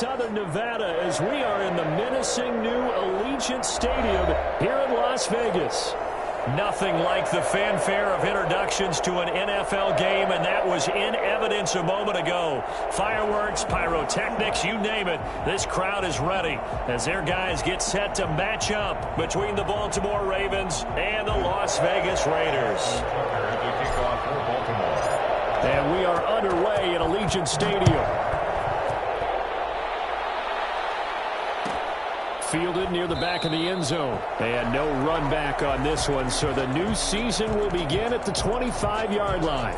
Southern Nevada as we are in the menacing new Allegiant Stadium here in Las Vegas. Nothing like the fanfare of introductions to an NFL game, and that was in evidence a moment ago. Fireworks, pyrotechnics, you name it. This crowd is ready as their guys get set to match up between the Baltimore Ravens and the Las Vegas Raiders. And we are underway at Allegiant Stadium. Fielded near the back of the end zone. And no run back on this one, so the new season will begin at the 25-yard line.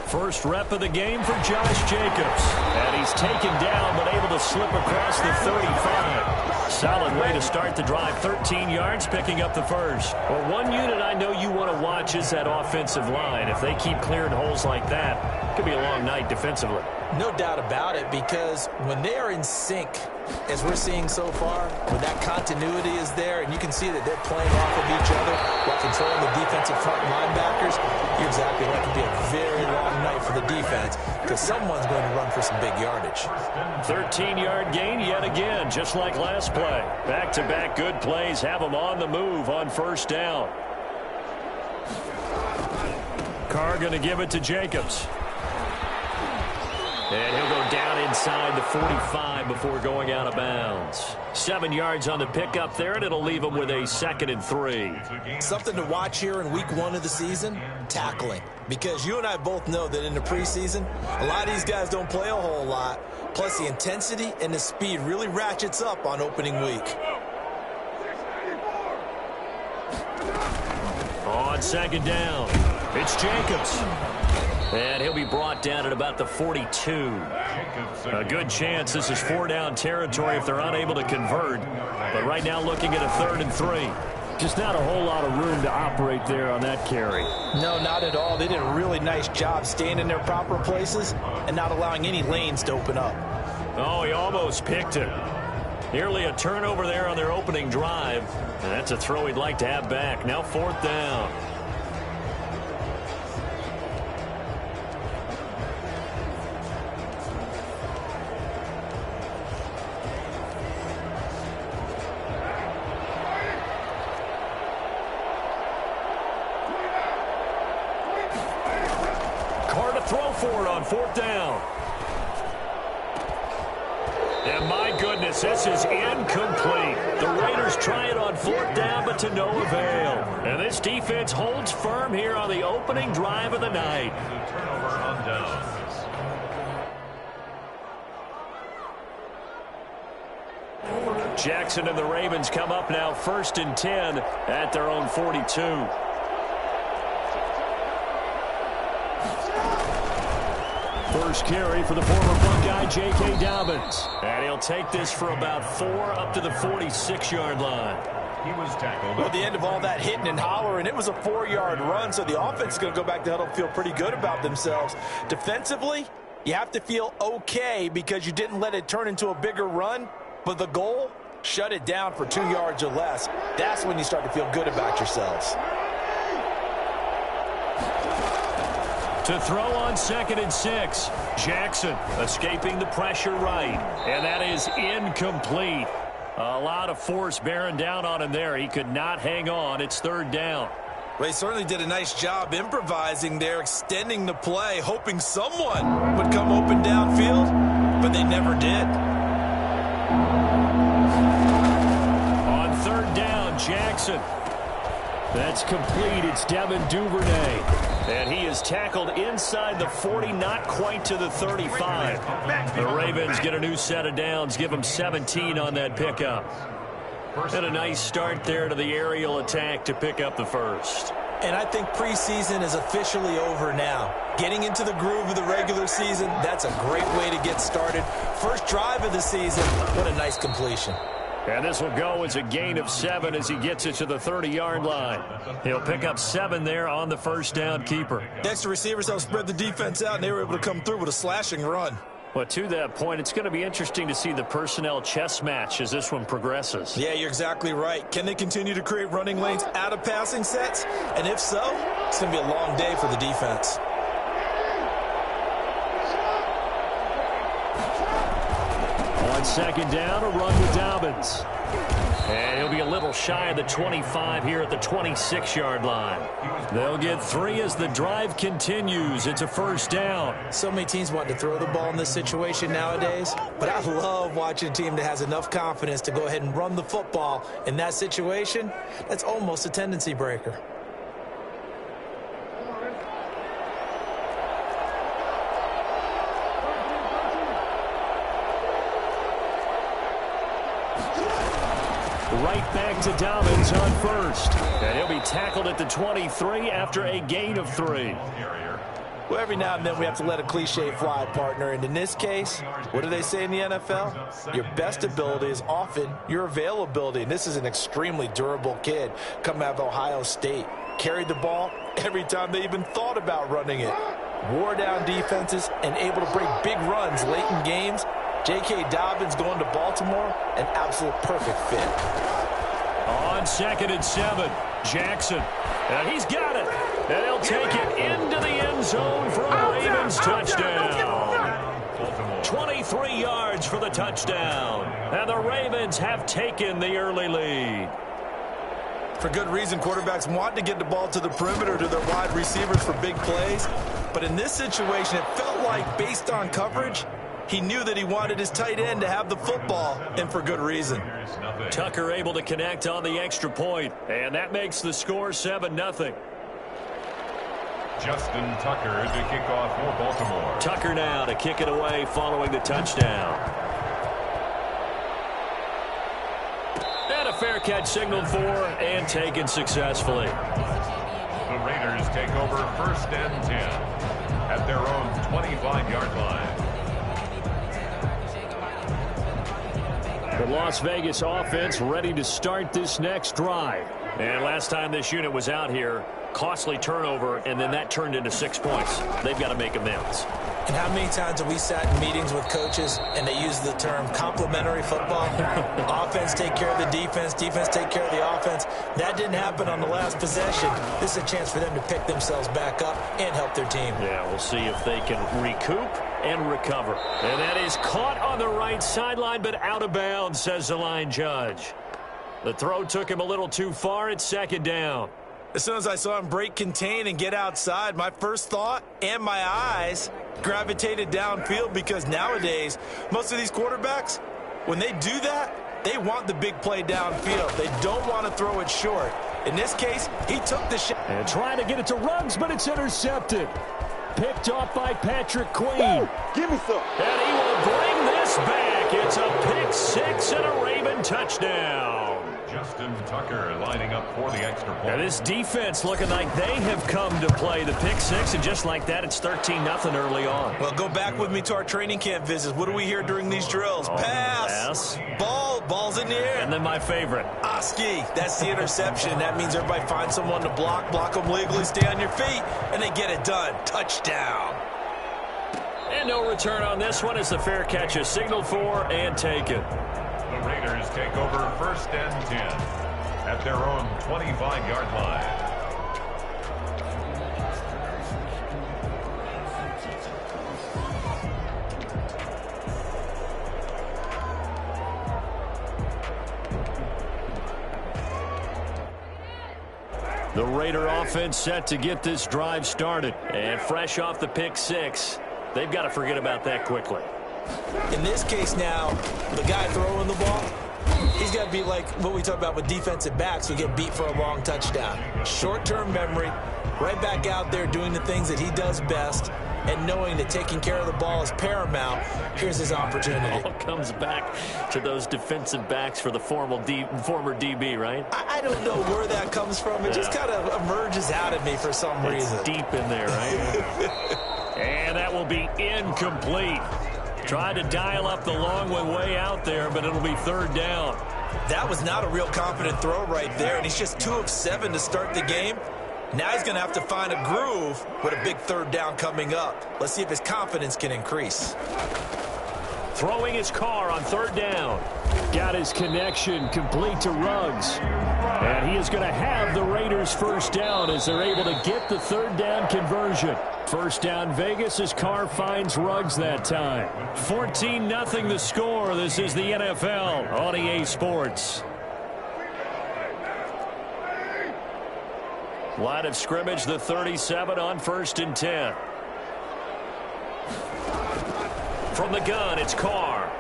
First rep of the game for Josh Jacobs. And he's taken down, but able to slip across the 35. Solid way to start the drive. 13 yards, picking up the first. Well, one unit I know you want to watch is that offensive line. If they keep clearing holes like that, it could be a long night defensively. No doubt about it, because when they are in sync, as we're seeing so far, when that continuity is there, and you can see that they're playing off of each other while controlling the defensive front linebackers, you're exactly right. It could be a very long night for the defense because someone's going to run for some big yardage. 13-yard gain yet again, just like last play. Back-to-back good plays have them on the move on first down. Carr going to give it to Jacobs. And he'll go down inside the 45 before going out of bounds. 7 yards on the pickup there, and it'll leave him with a 2nd and 3. Something to watch here in week 1 of the season, tackling. Because you and I both know that in the preseason, a lot of these guys don't play a whole lot. Plus, the intensity and the speed really ratchets up on opening week. On 2nd down, it's Jacobs. And he'll be brought down at about the 42. A good chance this is 4-down territory if they're unable to convert. But right now looking at a 3rd and 3. Just not a whole lot of room to operate there on that carry. No, not at all. They did a really nice job staying in their proper places and not allowing any lanes to open up. Oh, he almost picked it. Nearly a turnover there on their opening drive. And that's a throw he'd like to have back. Now 4th down. Throw for it on 4th down. And my goodness, this is incomplete. The Raiders try it on 4th down, but to no avail. And this defense holds firm here on the opening drive of the night. Turnover on downs. Jackson and the Ravens come up now 1st and 10 at their own 42. First carry for the former Buckeye, J.K. Dobbins. And he'll take this for about 4 up to the 46-yard line. He was tackled. Well, at the end of all that hitting and hollering, it was a 4-yard run, so the offense is going to go back to huddle and feel pretty good about themselves. Defensively, you have to feel okay because you didn't let it turn into a bigger run, but the goal, shut it down for 2 yards or less. That's when you start to feel good about yourselves. To throw on 2nd and 6. Jackson escaping the pressure right. And that is incomplete. A lot of force bearing down on him there. He could not hang on. It's 3rd down. Well, he certainly did a nice job improvising there, extending the play, hoping someone would come open downfield, but they never did. On 3rd down, Jackson. That's complete. It's Devin Duvernay. And he is tackled inside the 40, not quite to the 35. The Ravens get a new set of downs, give them 17 on that pickup. And a nice start there to the aerial attack to pick up the first. And I think preseason is officially over now. Getting into the groove of the regular season, that's a great way to get started. First drive of the season, what a nice completion. And this will go as a gain of 7 as he gets it to the 30-yard line. He'll pick up 7 there on the first down keeper. Next, the receivers helped spread the defense out, and they were able to come through with a slashing run. Well, to that point, it's going to be interesting to see the personnel chess match as this one progresses. Yeah, you're exactly right. Can they continue to create running lanes out of passing sets? And if so, it's going to be a long day for the defense. On second down, a run with Dobbins. And he'll be a little shy of the 25 here at the 26-yard line. They'll get 3 as the drive continues. It's a first down. So many teams want to throw the ball in this situation nowadays, but I love watching a team that has enough confidence to go ahead and run the football in that situation. That's almost a tendency breaker. Right back to Dobbins on first. And he'll be tackled at the 23 after a gain of 3. Well, every now and then we have to let a cliche fly, partner. And in this case, what do they say in the NFL? Your best ability is often your availability. And this is an extremely durable kid coming out of Ohio State. Carried the ball every time they even thought about running it. Wore down defenses and able to break big runs late in games. J.K. Dobbins going to Baltimore, an absolute perfect fit. On second and 7, Jackson. And he's got it. And he'll take it into the end zone for a Ravens touchdown. 23 yards for the touchdown. And the Ravens have taken the early lead. For good reason, quarterbacks want to get the ball to the perimeter to their wide receivers for big plays. But in this situation, it felt like, based on coverage, he knew that he wanted his tight end to have the football, and for good reason. Tucker able to connect on the extra point, and that makes the score 7-0. Justin Tucker to kick off for Baltimore. Tucker now to kick it away following the touchdown. And a fair catch signaled for and taken successfully. The Raiders take over 1st and 10 at their own 25-yard line. The Las Vegas offense ready to start this next drive. And last time this unit was out here, costly turnover, and then that turned into 6 points. They've got to make amends. And how many times have we sat in meetings with coaches and they use the term complementary football? Offense take care of the defense, defense take care of the offense. That didn't happen on the last possession. This is a chance for them to pick themselves back up and help their team. Yeah, we'll see if they can recoup and recover. And that is caught on the right sideline, but out of bounds, says the line judge. The throw took him a little too far. It's second down. As soon as I saw him break contain and get outside, my first thought and my eyes gravitated downfield, because nowadays, most of these quarterbacks, when they do that, they want the big play downfield. They don't want to throw it short. In this case, he took the shot. And trying to get it to Ruggs, but it's intercepted. Picked off by Patrick Queen. Give me some. And he will bring this back. It's a pick 6 and a Raven touchdown. Justin Tucker lining up for the extra point. Now this defense looking like they have come to play. The pick 6, and just like that, it's 13-0 early on. Well, go back with me to our training camp visits. What do we hear during these drills? Pass. Ball's in the air. And then my favorite. Oski, that's the interception. That means everybody finds someone to block them legally, stay on your feet, and they get it done. Touchdown. And no return on this one as the fair catch is signaled for and taken. The Raiders take over 1st and 10 at their own 25-yard line. The Raider offense set to get this drive started. And fresh off the pick 6, they've got to forget about that quickly. In this case now, the guy throwing the ball, he's got to be like what we talk about with defensive backs who get beat for a long touchdown. Short-term memory, right back out there doing the things that he does best, and knowing that taking care of the ball is paramount. Here's his opportunity. It all comes back to those defensive backs for the former DB, right? I don't know where that comes from. It just kind of emerges out of me for some reason. It's deep in there, right? And that will be incomplete. Tried to dial up the long way out there, but it'll be 3rd down. That was not a real confident throw right there, and he's just 2 of 7 to start the game. Now he's going to have to find a groove with a big 3rd down coming up. Let's see if his confidence can increase. Throwing his car on third down. Got his connection complete to Ruggs. And he is going to have the Raiders first down as they're able to get the third down conversion. First down Vegas as Carr finds Ruggs that time. 14-0 the score. This is the NFL on EA Sports. Line of scrimmage, the 37 on 1st and 10. From the gun, it's Carr.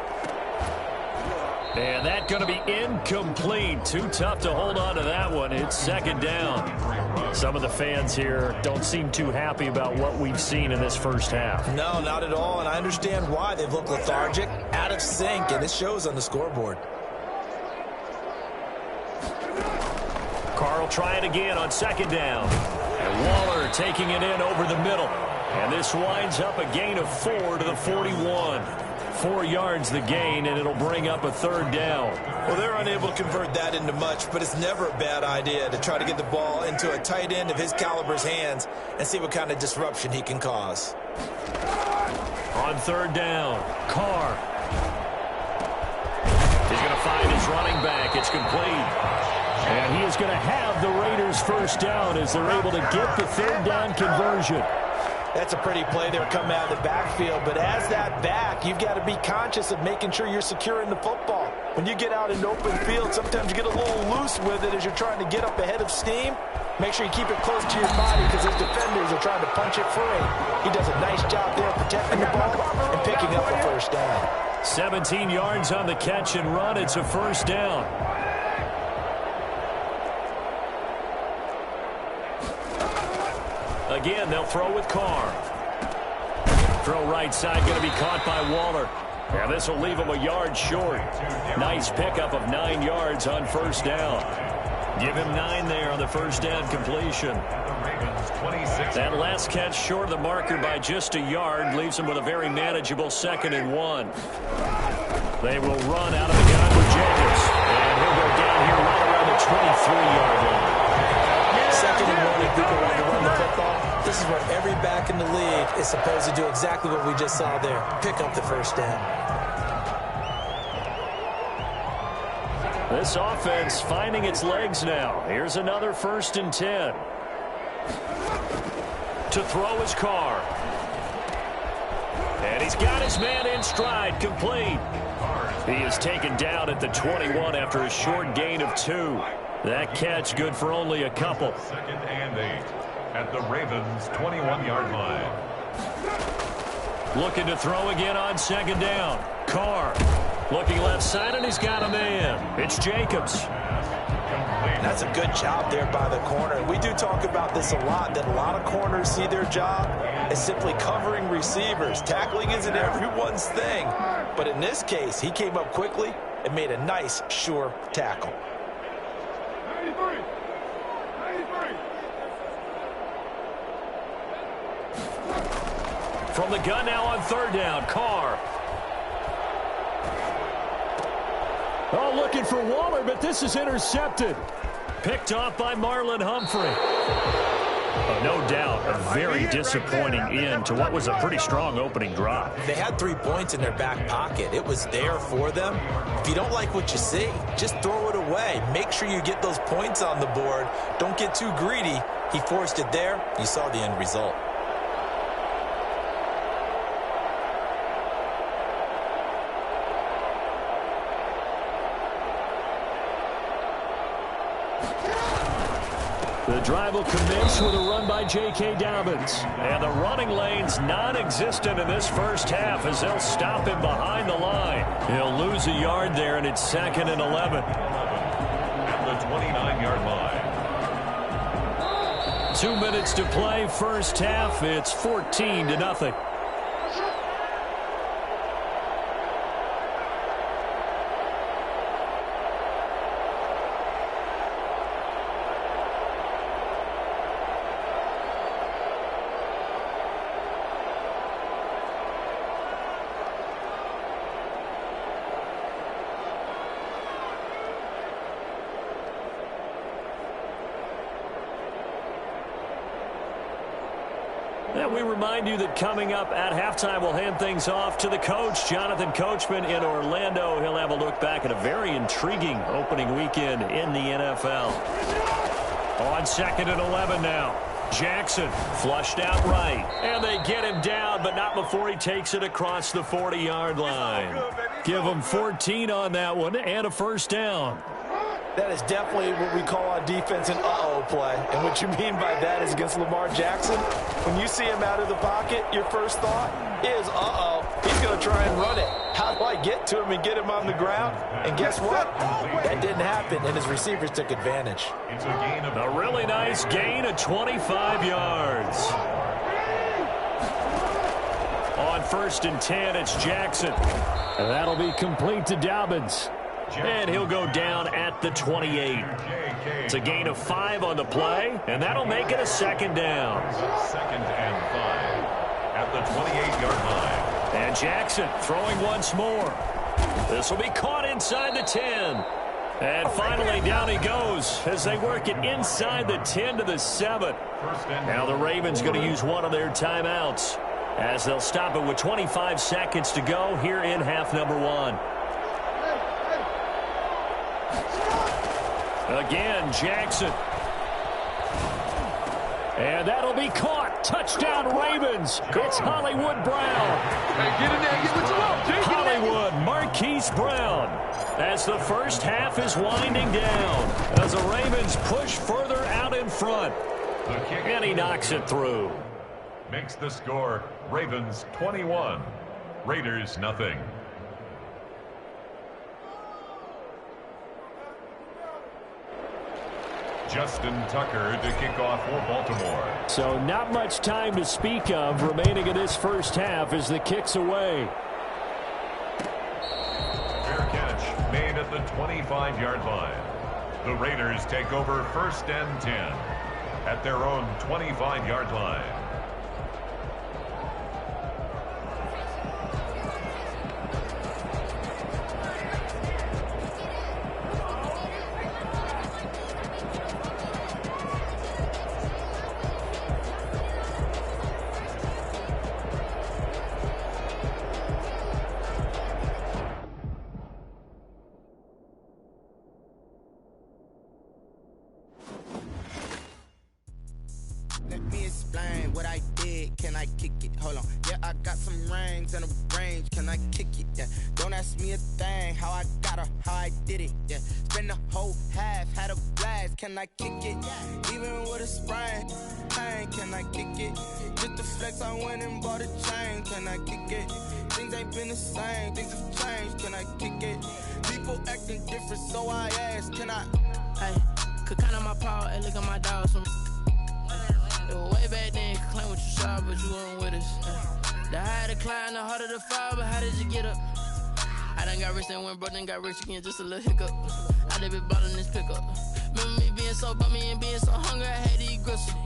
And that's going to be incomplete. Too tough to hold on to that one. It's second down. Some of the fans here don't seem too happy about what we've seen in this first half. No, not at all, and I understand why. They've looked lethargic, out of sync, and it shows on the scoreboard. Carr will try it again on second down. And Waller taking it in over the middle. And this winds up a gain of 4 to the 41. 4 yards the gain, and it'll bring up a third down. Well, they're unable to convert that into much, but it's never a bad idea to try to get the ball into a tight end of his caliber's hands and see what kind of disruption he can cause. On third down, Carr. He's going to find his running back. It's complete. And he is going to have the Raiders first down as they're able to get the third down conversion. That's a pretty play there coming out of the backfield, but as that back, you've got to be conscious of making sure you're securing the football. When you get out in open field, sometimes you get a little loose with it as you're trying to get up ahead of steam. Make sure you keep it close to your body because his defenders are trying to punch it free. He does a nice job there protecting the ball and picking up a first down. 17 yards on the catch and run. It's a first down. Again, they'll throw with Carr. Throw right side, going to be caught by Waller. And this will leave him a yard short. Nice pickup of 9 yards on first down. Give him 9 there on the first down completion. That last catch short of the marker by just a yard leaves him with a very manageable 2nd and 1. They will run out of the gun with Jacobs. And he'll go down here right around the 23-yard line. 2nd and 1 if people want to run the football. This is where every back in the league is supposed to do exactly what we just saw there. Pick up the first down. This offense finding its legs now. Here's another 1st and 10. To throw his Carr. And he's got his man in stride, complete. He is taken down at the 21 after a short gain of 2. That catch good for only a couple. 2nd and 8 at the Ravens' 21-yard line. Looking to throw again on second down. Carr looking left side, and he's got a man. It's Jacobs. That's a good job there by the corner. We do talk about this a lot, that a lot of corners see their job as simply covering receivers. Tackling isn't everyone's thing. But in this case, he came up quickly and made a nice, sure tackle. From the gun now on third down, Carr. Oh, looking for Waller, but this is intercepted. Picked off by Marlon Humphrey. Oh, no doubt a very disappointing end to what was a pretty strong opening drive. They had 3 points in their back pocket. It was there for them. If you don't like what you see, just throw it away. Make sure you get those points on the board. Don't get too greedy. He forced it there. You saw the end result. The drive will commence with a run by J.K. Dobbins. And the running lane's non-existent in this first half as they'll stop him behind the line. He'll lose a yard there, and it's 2nd and 11. At the 29-yard line. 2 minutes to play, first half. It's 14-0. And we remind you that coming up at halftime, we'll hand things off to the coach, Jonathan Coachman in Orlando. He'll have a look back at a very intriguing opening weekend in the NFL. On 2nd and 11 now. Jackson flushed out right. And they get him down, but not before he takes it across the 40-yard line. Give him 14 on that one and a first down. That is definitely what we call on defense an uh-oh play. And what you mean by that is against Lamar Jackson, when you see him out of the pocket, your first thought is, uh-oh, he's going to try and run it. How do I get to him and get him on the ground? And guess what? That didn't happen, and his receivers took advantage. It's a gain of a really nice gain of 25 yards. On 1st and 10, it's Jackson. And that'll be complete to Dobbins. And he'll go down at the 28. It's a gain of 5 on the play, and that'll make it a 2nd down. 2nd and 5 at the 28-yard line. And Jackson throwing once more. This will be caught inside the 10. And finally down he goes as they work it inside the 10 to the 7. Now the Ravens going to use one of their timeouts as they'll stop it with 25 seconds to go here in half number 1. Again, Jackson. And that'll be caught. Touchdown, Ravens. It's Hollywood Brown. Hey, get in there. Get what you want, Jay. Hollywood Marquise Brown as the first half is winding down as the Ravens push further out in front. And he knocks it through. Makes the score Ravens 21, Raiders nothing. Justin Tucker to kick off for Baltimore. So not much time to speak of remaining in this first half as the kick's away. Fair catch made at the 25-yard line. The Raiders take over 1st and 10 at their own 25-yard line. Let me explain what I did. Can I kick it? Hold on. Yeah, I got some rings and a range. Can I kick it? Yeah. Don't ask me a thing. How I got her, how I did it. Yeah. Spend the whole half, had a blast. Can I kick it? Even with a sprain, pain. Can I kick it? Just the flex, I went and bought a chain. Can I kick it? Things ain't been the same. Things have changed. Can I kick it? People acting different, so I asked. Can I? Hey, could count on my power and look at my dogs from. Way back then, could claim what you saw, but you weren't with us. The higher the climb, the harder the fall, but how did you get up? I done got rich and went broke, then got rich again, just a little hiccup. I done been bought in this pickup. Remember me being so bummy and being so hungry, I had to eat gristle.